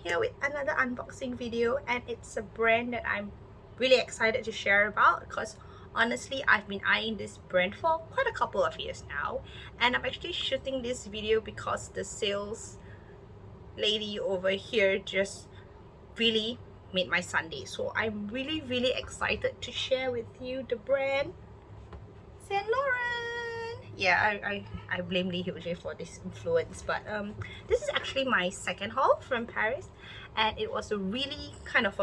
here with another unboxing video, and it's a brand that I'm really excited to share about because honestly I've been eyeing this brand for quite a couple of years now, and I'm actually shooting this video because the sales lady over here just really made my Sunday. So I'm really excited to share with you the brand Saint Laurent. Yeah, I blame Lee Hyuk for this influence, but this is actually my second haul from Paris, and it was a really kind of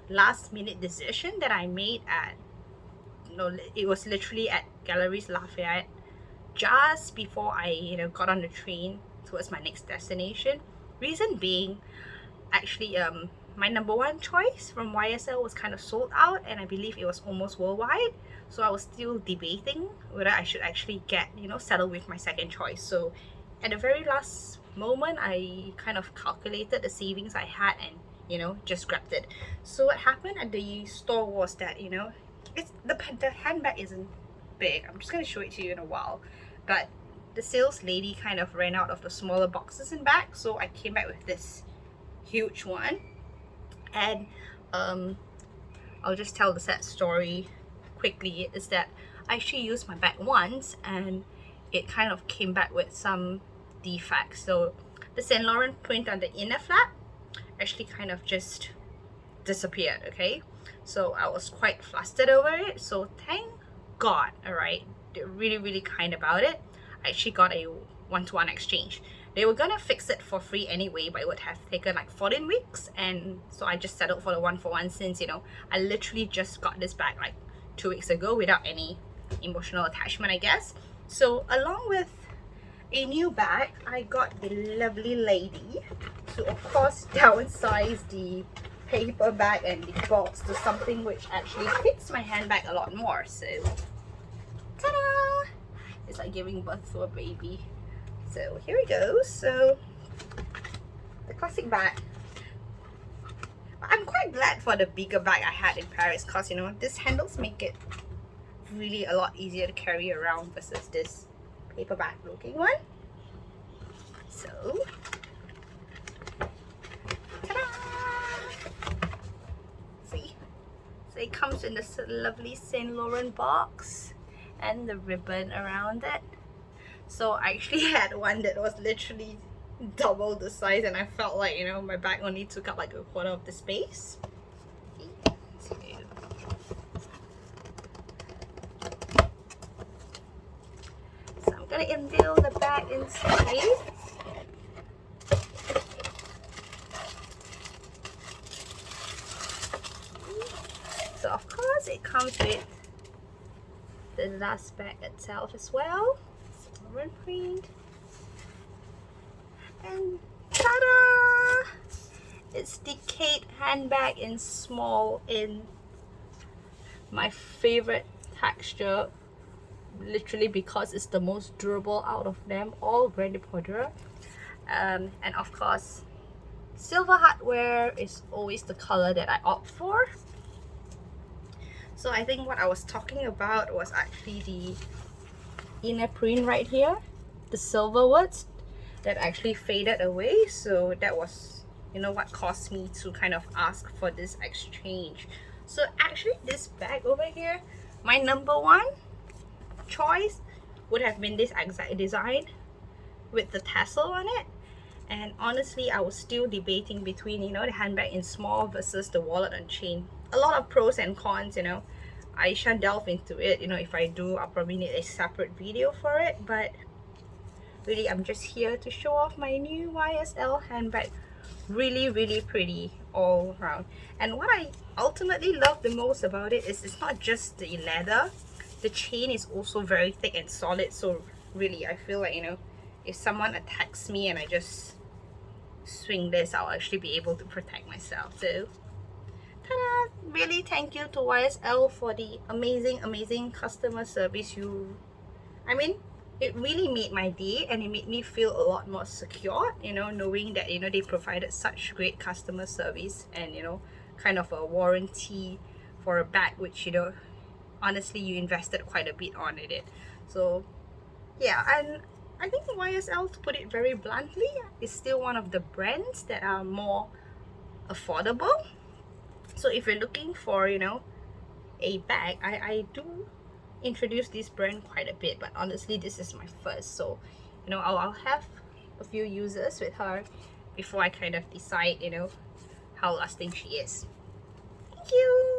last minute decision that I made at, it was literally at Galeries Lafayette just before I got on the train towards my next destination. Reason being, actually my number one choice from YSL was kind of sold out, and I believe it was almost worldwide, so I was still debating whether I should actually get settle with my second choice. So at the very last moment I kind of calculated the savings I had and just grabbed it. So what happened at the store was that it's the handbag isn't big. I'm just going to show it to you in a while, but the sales lady kind of ran out of the smaller boxes and bags, so I came back with this huge one. And I'll just tell the sad story quickly, is that I actually used my bag once and it kind of came back with some defects. So the Saint Laurent print on the inner flap actually kind of just disappeared. Okay, so I was quite flustered over it, so thank God, all right, they're really kind about it. I actually got a one-to-one exchange. They were gonna fix it for free anyway, but it would have taken like 14 weeks, and so I just settled for the one-for-one since I literally just got this bag like 2 weeks ago without any emotional attachment, I guess. So along with a new bag, I got the lovely lady to of course downsize the paper bag and the box to something which actually fits my handbag a lot more. So ta-da! It's like giving birth to a baby. So here we go. So the classic bag. I'm quite glad for the bigger bag I had in Paris, because these handles make it really a lot easier to carry around versus this paper bag looking one. So ta-da! See, so it comes in this lovely Saint Laurent box and the ribbon around it. So I actually had one that was literally double the size, and I felt like my bag only took up like a quarter of the space. So I'm gonna unveil the bag inside. So of course it comes with the last bag itself as well. Print, and ta-da! It's the Kate handbag in small, in my favorite texture, literally because it's the most durable out of them all, Grande Poudre. And of course silver hardware is always the color that I opt for. So I think what I was talking about was actually the inner print right here, the silver words that actually faded away. So that was what caused me to kind of ask for this exchange. So actually this bag over here, my number one choice would have been this exact design with the tassel on it. And honestly I was still debating between the handbag in small versus the wallet on chain. A lot of pros and cons. I shan't delve into it. If I do, I'll probably need a separate video for it, but really I'm just here to show off my new YSL handbag. Really pretty all around. And what I ultimately love the most about it is it's not just the leather, the chain is also very thick and solid. So really I feel like if someone attacks me and I just swing this, I'll actually be able to protect myself. So ta-da! Really thank you to YSL for the amazing customer service. It really made my day, and it made me feel a lot more secure, knowing that they provided such great customer service and kind of a warranty for a bag which honestly you invested quite a bit on it. So yeah, and I think YSL, to put it very bluntly, is still one of the brands that are more affordable. So if you're looking for, you know, a bag, I do introduce this brand quite a bit, but honestly this is my first, so you know, I'll have a few uses with her before I kind of decide, you know, how lasting she is. Thank you.